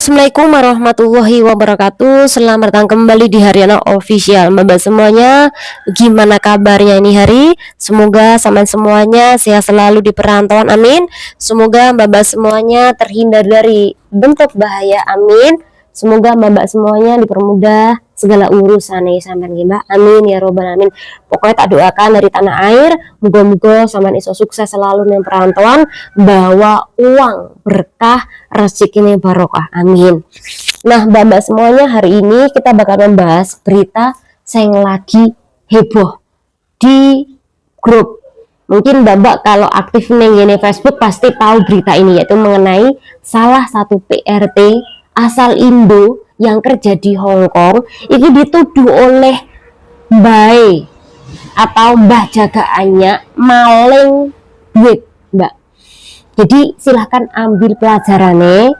Assalamualaikum warahmatullahi wabarakatuh. Selamat datang kembali di Haryana Official. Mbak semuanya, gimana kabarnya ini hari? Semoga sama semuanya sehat selalu di perantauan, amin. Semoga mbak semuanya terhindar dari bentuk bahaya, amin. Semoga mbak semuanya dipermudah segala urusan nih sampean mbak, amin ya robbal alamin. Pokoknya tak doakan dari tanah air, moga-moga sampean iso sukses selalu ning perantauan, bawa uang berkah, rezeki barokah, amin. Nah mbak semuanya, hari ini kita bakal membahas berita yang lagi heboh di grup. Mungkin mbak kalau aktif nih ini Facebook pasti tahu berita ini, yaitu mengenai salah satu PRT asal Indo yang kerja di Hong Kong ini dituduh oleh Mbak atau mbah jagaannya maling duit mbak. Jadi silahkan ambil pelajarannya.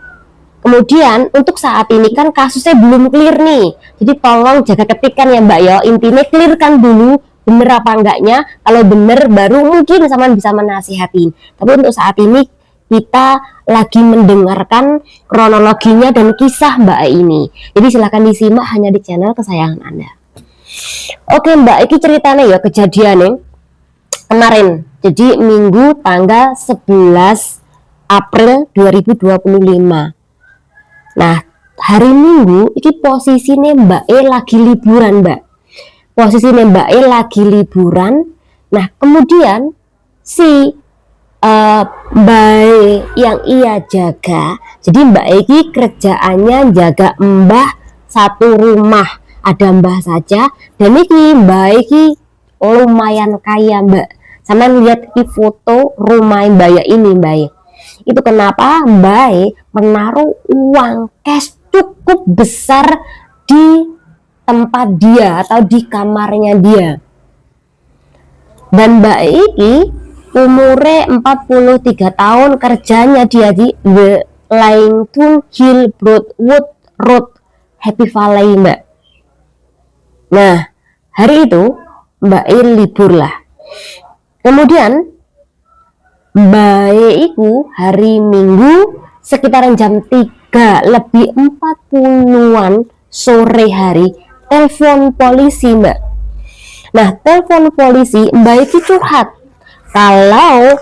Kemudian untuk saat ini kan kasusnya belum clear nih, jadi tolong jaga ketikan ya mbak ya. Intinya clearkan dulu bener apa enggaknya. Kalau bener baru mungkin sama bisa menasihati. Tapi untuk saat ini kita lagi mendengarkan kronologinya dan kisah mbak ini. Jadi silahkan disimak hanya di channel kesayangan Anda. Oke mbak, ini ceritanya ya kejadiannya kemarin. Jadi minggu tanggal 11 April 2025. Nah, hari Minggu ini posisinya Mbak E lagi liburan, Mbak. Posisinya Mbak E lagi liburan. Nah, kemudian si Mbak E yang ia jaga, jadi Mbak E ini kerjaannya jaga mbah satu rumah. Ada mbah saja, dan ini Mbak E ini lumayan kaya, Mbak. Sama lihat di foto rumah Mbak E ini, Mbak E. Itu kenapa Mbak E menaruh uang cash cukup besar di tempat dia atau di kamarnya dia. Dan Mbak E ini umurnya 43 tahun, kerjanya dia di The Langton Hill Broadwood Road, Happy Valley, Mbak. Nah, hari itu Mbak E libur lah. Kemudian Mbak E itu hari Minggu sekitaran jam 3 lebih 40-an sore hari telepon polisi, Mbak. Nah, telepon polisi, Mbak E curhat. Kalau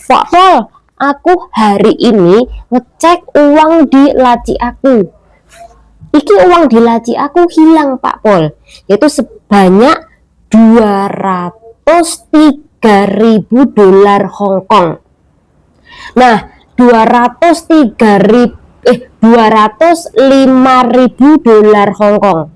Pak Pol, aku hari ini ngecek uang di laci aku. Iki uang di laci aku hilang Pak Pol, yaitu sebanyak 203.000 dolar Hong Kong. Nah, 205.000 dolar Hong Kong.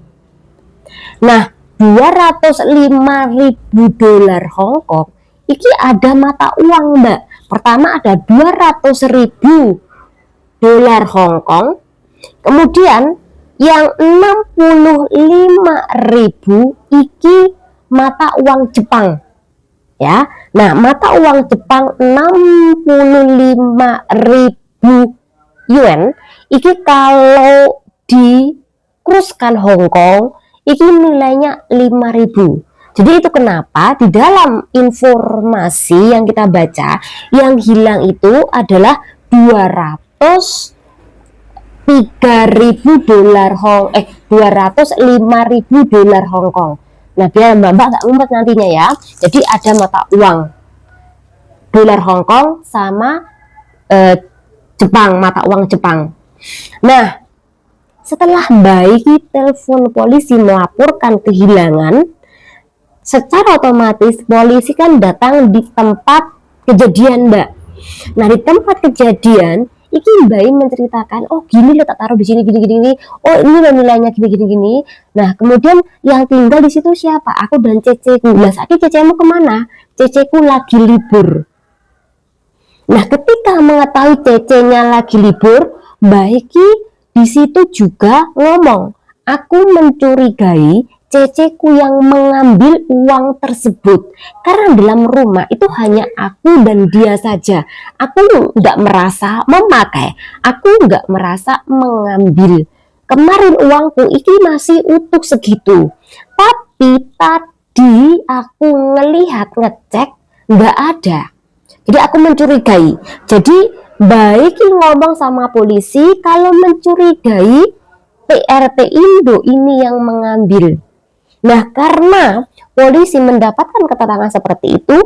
Nah, 205.000 dolar Hong Kong iki ada mata uang, Mbak. Pertama ada 200.000 dolar Hong Kong. Kemudian yang 65.000 iki mata uang Jepang. Ya. Nah, mata uang Jepang 65.000 yuan iki kalau dikuruskan Hong Kong iki nilainya 5.000. Jadi itu kenapa di dalam informasi yang kita baca yang hilang itu adalah 205.000 dolar Hong Kong. Nah, biar mbak nggak ngumpet nantinya ya. Jadi ada mata uang dolar Hong Kong sama Jepang, mata uang Jepang. Nah, setelah Mbak telepon polisi melaporkan kehilangan, secara otomatis polisi kan datang di tempat kejadian, Mbak. Nah, di tempat kejadian iki Mbak menceritakan, oh gini lo tak taruh di sini gini. Oh ini lo nilainya gini. Nah, kemudian yang tinggal di situ siapa? Aku dan ceceku. Lah, saiki cecemu kemana? Ceceku lagi libur. Nah, ketika mengetahui cecenya lagi libur, Mbak Iki di situ juga ngomong, aku mencurigai ceceku yang mengambil uang tersebut karena dalam rumah itu hanya aku dan dia saja. Aku nggak merasa memakai, aku nggak merasa mengambil. Kemarin uangku ini masih utuh segitu, tapi tadi aku ngelihat ngecek nggak ada. Jadi aku mencurigai. Jadi baik ngomong sama polisi kalau mencurigai PRT Indo ini yang mengambil. Nah, karena polisi mendapatkan keterangan seperti itu,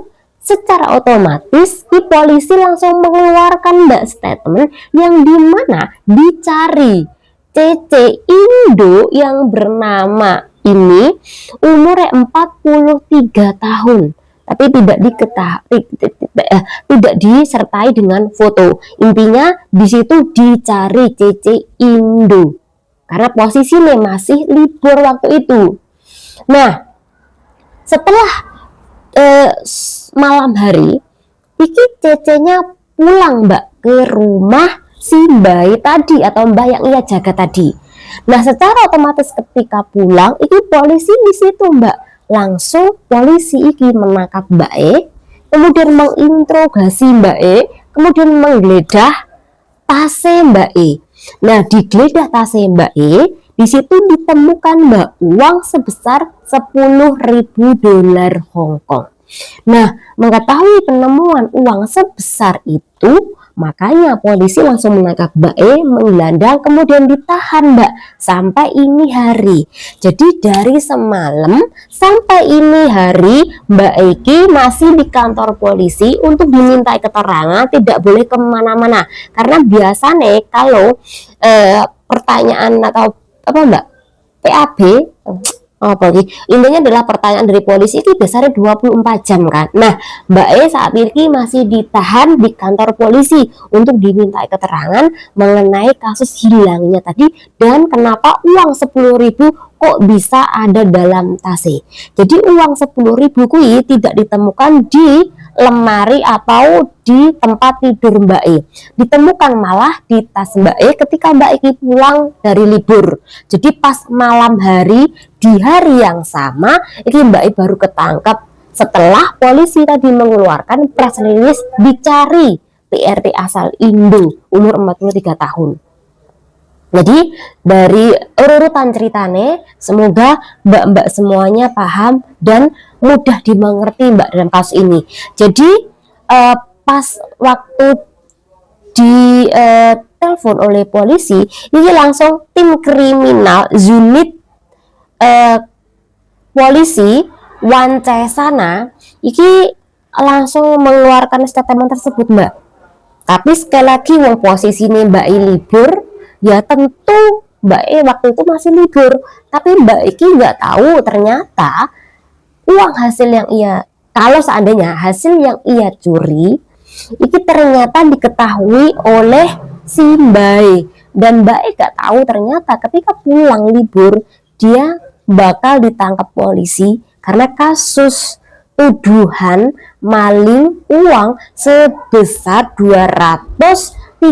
secara otomatis si polisi langsung mengeluarkan statement yang dimana dicari CC Indo yang bernama ini umurnya 43 tahun tapi tidak disertai dengan foto. Intinya di situ dicari CC Indo karena posisinya masih libur waktu itu. Nah, setelah malam hari, iki CC-nya pulang Mbak ke rumah si bayi tadi atau Mbak yang ia jaga tadi. Nah, secara otomatis ketika pulang, iki polisi di situ Mbak. Langsung polisi iki menangkap Mbak E, kemudian menginterogasi Mbak E, kemudian menggeledah tase Mbak E. Nah, digeledah tase Mbak E, di situ ditemukan Mbak uang sebesar 10.000 dolar Hong Kong. Nah, mengetahui penemuan uang sebesar itu, makanya polisi langsung menangkap Mbak E, menggelandang, kemudian ditahan Mbak sampai ini hari. Jadi dari semalam sampai ini hari Mbak Eki masih di kantor polisi untuk dimintai keterangan, tidak boleh kemana-mana. Karena biasanya kalau pertanyaan atau apa Mbak PAB apa sih? Intinya adalah pertanyaan dari polisi itu biasanya 24 jam kan. Nah, Mbak E saat ini masih ditahan di kantor polisi untuk dimintai keterangan mengenai kasus hilangnya tadi dan kenapa uang 10.000 kok bisa ada dalam tase. Jadi uang 10.000 kui tidak ditemukan di lemari atau di tempat tidur Mbak E. Ditemukan malah di tas Mbak E ketika Mbak E pulang dari libur. Jadi pas malam hari di hari yang sama, ini Mbak E baru ketangkap setelah polisi tadi mengeluarkan press release dicari PRT asal Indo umur 43 tahun. Jadi dari urutan ceritanya, semoga mbak-mbak semuanya paham dan mudah dimengerti Mbak dalam kasus ini. Jadi pas waktu di telepon oleh polisi, ini langsung tim kriminal unit polisi Wancesana ini langsung mengeluarkan statement tersebut Mbak. Tapi sekali lagi wong posisi ini Mbak I libur, ya tentu Mbak E waktu itu masih libur. Tapi Mbak Iki nggak tahu ternyata uang hasil yang kalau seandainya hasil yang ia curi, itu ternyata diketahui oleh si Mbak E. Dan Mbak E nggak tahu ternyata ketika pulang libur, dia bakal ditangkap polisi karena kasus tuduhan maling uang sebesar 203.000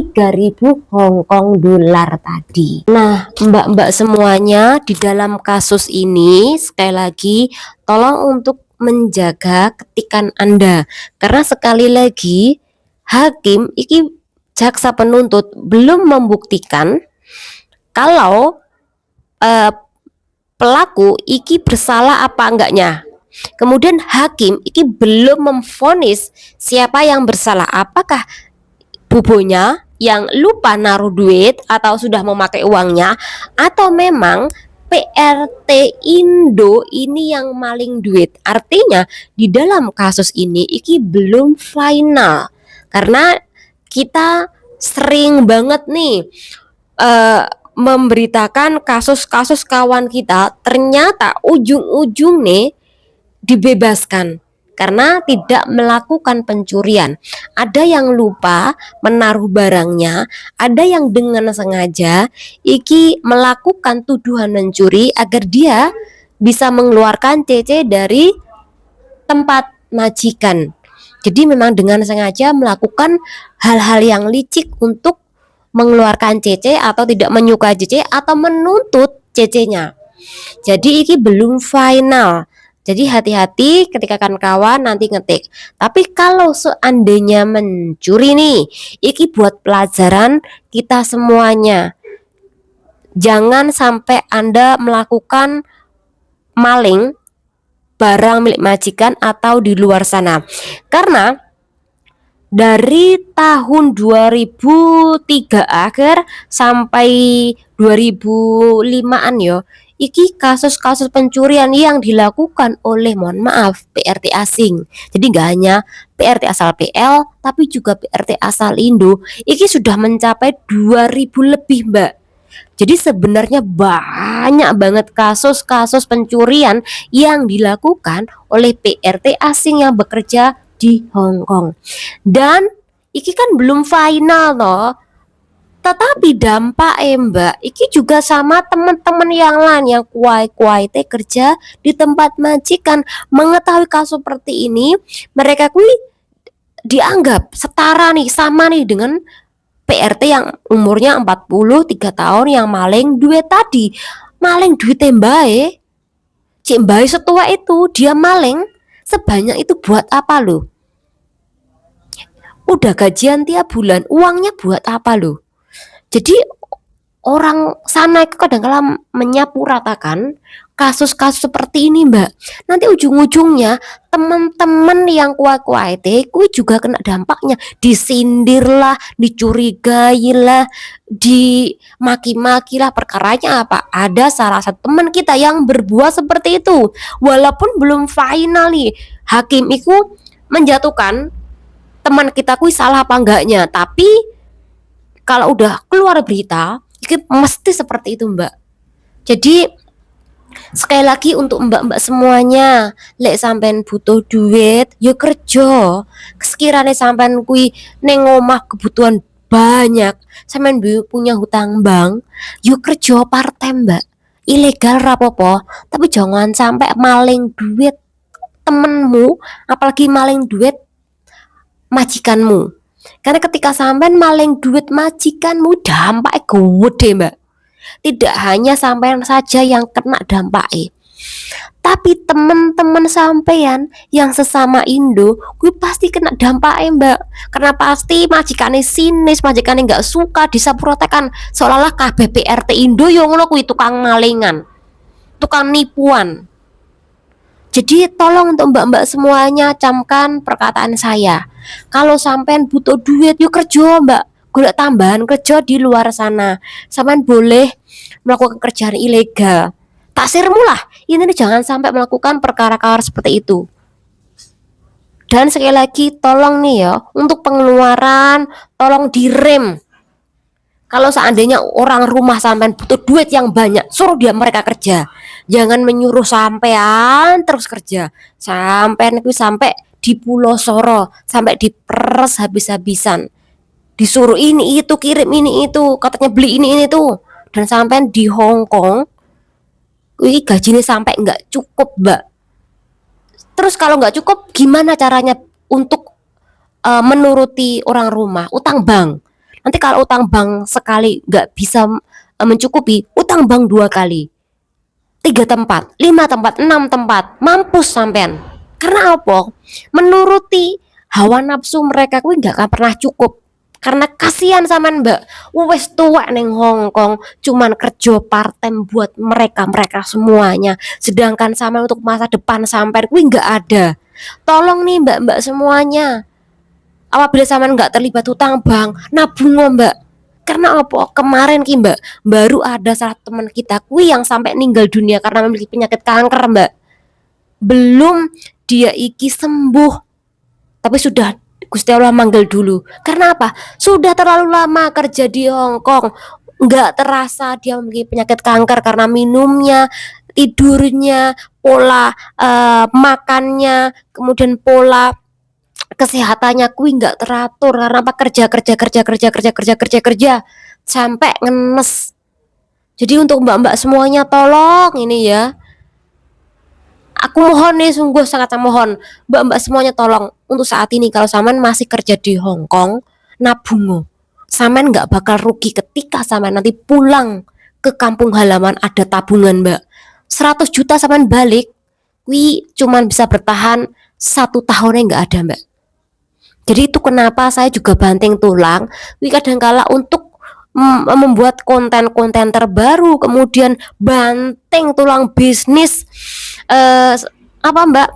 Hong Kong dolar tadi. Nah, mbak-mbak semuanya di dalam kasus ini sekali lagi tolong untuk menjaga ketikan Anda karena sekali lagi hakim iki jaksa penuntut belum membuktikan kalau pelaku iki bersalah apa enggaknya. Kemudian hakim iki belum memvonis siapa yang bersalah, apakah bubonya yang lupa naruh duit atau sudah memakai uangnya, atau memang PRT Indo ini yang maling duit. Artinya di dalam kasus ini iki belum final karena kita sering banget nih memberitakan kasus-kasus kawan kita ternyata ujung-ujung nih dibebaskan karena tidak melakukan pencurian. Ada yang lupa menaruh barangnya, ada yang dengan sengaja iki melakukan tuduhan mencuri agar dia bisa mengeluarkan CC dari tempat majikan. Jadi memang dengan sengaja melakukan hal-hal yang licik untuk mengeluarkan CC atau tidak menyukai CC atau menuntut CC-nya. Jadi ini belum final. Jadi hati-hati ketika kawan-kawan nanti ngetik. Tapi kalau seandainya mencuri nih, ini buat pelajaran kita semuanya. Jangan sampai Anda melakukan maling barang milik majikan atau di luar sana. Karena dari tahun 2003 akhir sampai 2005-an yo. Iki kasus-kasus pencurian yang dilakukan oleh, mohon maaf, PRT asing. Jadi nggak hanya PRT asal PL, tapi juga PRT asal Indo. Iki sudah mencapai 2000 lebih, Mbak. Jadi sebenarnya banyak banget kasus-kasus pencurian yang dilakukan oleh PRT asing yang bekerja di Hong Kong. Dan iki kan belum final loh. Tetapi dampak Mbak, iki juga sama teman-teman yang lain yang kuai-kuai teh kerja di tempat majikan mengetahui kasus seperti ini, mereka kui dianggap setara nih, sama nih dengan PRT yang umurnya 43 tahun yang maling duit tadi. Maling duit mbae. Cik mbae setua itu dia maling sebanyak itu buat apa lo? Udah gajian tiap bulan, uangnya buat apa lo? Jadi orang sana itu kadang-kala menyapu ratakan kasus-kasus seperti ini, Mbak. Nanti ujung-ujungnya teman-teman yang kuat-kuat itu juga kena dampaknya, disindir lah, dicurigai lah, dimaki-maki lah. Perkaranya apa? Ada salah satu teman kita yang berbuat seperti itu, walaupun belum final nih, hakim itu menjatuhkan teman kita kui salah apa enggaknya, tapi kalau udah keluar berita itu mesti seperti itu, Mbak. Jadi sekali lagi untuk mbak-mbak semuanya, lek sampean butuh duit, yo kerja. Sekiranya sampean kui neng omah kebutuhan banyak, sampean punya hutang bank, yo kerja part time, Mbak. Ilegal rapopo, tapi jangan sampai maling duit temenmu, apalagi maling duit majikanmu. Karena ketika sampean maling duit majikanmu, dampaknya gede, Mbak. Tidak hanya sampean saja yang kena dampaknya, tapi teman-teman sampean yang sesama Indo, gue pasti kena dampaknya, Mbak. Karena pasti majikannya sinis, majikannya nggak suka disaprotekan seolah-olah KBP RT Indo yang ngono kuwi tukang malingan, tukang nipuan. Jadi tolong untuk mbak-mbak semuanya camkan perkataan saya. Kalau sampean butuh duit, yuk kerja, Mbak. Golek tambahan kerja di luar sana. Sampean boleh melakukan kerjaan ilegal. Taksirmu lah. Ini jangan sampai melakukan perkara-perkara seperti itu. Dan sekali lagi tolong nih ya, untuk pengeluaran tolong direm. Kalau seandainya orang rumah sampean butuh duit yang banyak, suruh dia mereka kerja. Jangan menyuruh sampean terus kerja. Sampean itu sampai di Pulau Soro, sampai diperes habis-habisan. Disuruh ini itu, kirim ini itu, katanya beli ini itu. Dan sampean di Hong Kong, wih gajinya sampai nggak cukup, Mbak. Terus kalau nggak cukup, gimana caranya untuk menuruti orang rumah? Utang bank. Nanti kalau utang bank sekali nggak bisa mencukupi, utang bank 2 kali, 3 tempat, 5 tempat, 6 tempat, mampus sampean. Karena apa? Menuruti hawa nafsu mereka kuwi nggak akan pernah cukup. Karena kasihan sampean, Mbak. Wes tua neng Hong Kong, cuman kerja part time buat mereka semuanya. Sedangkan sama untuk masa depan sampean kuwi nggak ada. Tolong nih mbak-mbak semuanya, apabila sampean nggak terlibat hutang bank, nabung, Mbak. Karena apa? Kemarin ki, Mbak, baru ada salah teman kita kui yang sampai meninggal dunia karena memiliki penyakit kanker, Mbak. Belum dia iki sembuh, tapi sudah Gusti Allah manggil dulu. Karena apa? Sudah terlalu lama kerja di Hong Kong, nggak terasa dia memiliki penyakit kanker karena minumnya, tidurnya, pola makannya, kemudian pola kesehatannya kui nggak teratur karena apa? Kerja sampai ngenes. Jadi untuk mbak-mbak semuanya tolong ini ya, aku mohon nih, sungguh sangat mohon mbak-mbak semuanya tolong untuk saat ini kalau saman masih kerja di Hong Kong, nabung. Saman nggak bakal rugi ketika saman nanti pulang ke kampung halaman ada tabungan, Mbak. 100 juta saman balik, wi cuman bisa bertahan 1 tahunnya nggak ada, Mbak. Jadi itu kenapa saya juga banting tulang, wi kadangkala untuk membuat konten-konten terbaru, kemudian banting tulang bisnis apa, Mbak,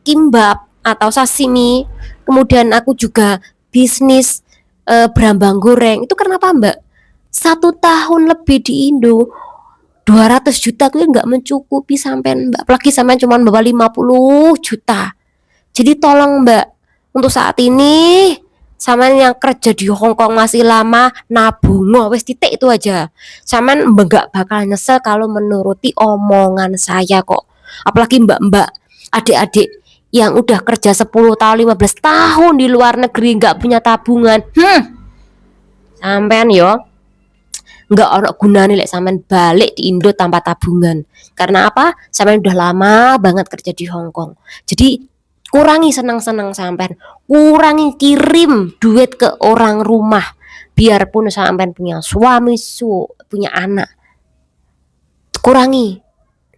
kimbab atau sashimi. Kemudian aku juga bisnis berambang goreng. Itu kenapa Mbak? 1 tahun lebih di Indo 200 juta itu nggak mencukupi sampean Mbak, apalagi sampean cuma bawa 50 juta. Jadi tolong Mbak, untuk saat ini sampean yang kerja di Hong Kong masih lama, nabung wes titik itu aja. Sampean nggak bakal nyesel kalau menuruti omongan saya kok. Apalagi mbak-mbak, adik-adik yang udah kerja 10 tahun, 15 tahun di luar negeri nggak punya tabungan. Sampean yo nggak ono gunanya lek sampean balik di Indo tanpa tabungan. Karena apa? Sampean udah lama banget kerja di Hong Kong. Jadi kurangi senang-senang sampean, kurangi kirim duit ke orang rumah. Biarpun sampean punya suami, punya anak, kurangi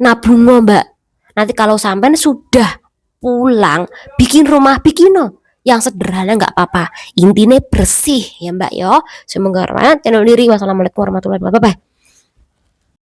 nabung Mbak. Nanti kalau sampean sudah pulang, bikin rumah, bikin yang sederhana nggak apa-apa. Intinya bersih ya Mbak yo. Semoga bermanfaat. Channel diri. Wassalamualaikum warahmatullahi wabarakatuh.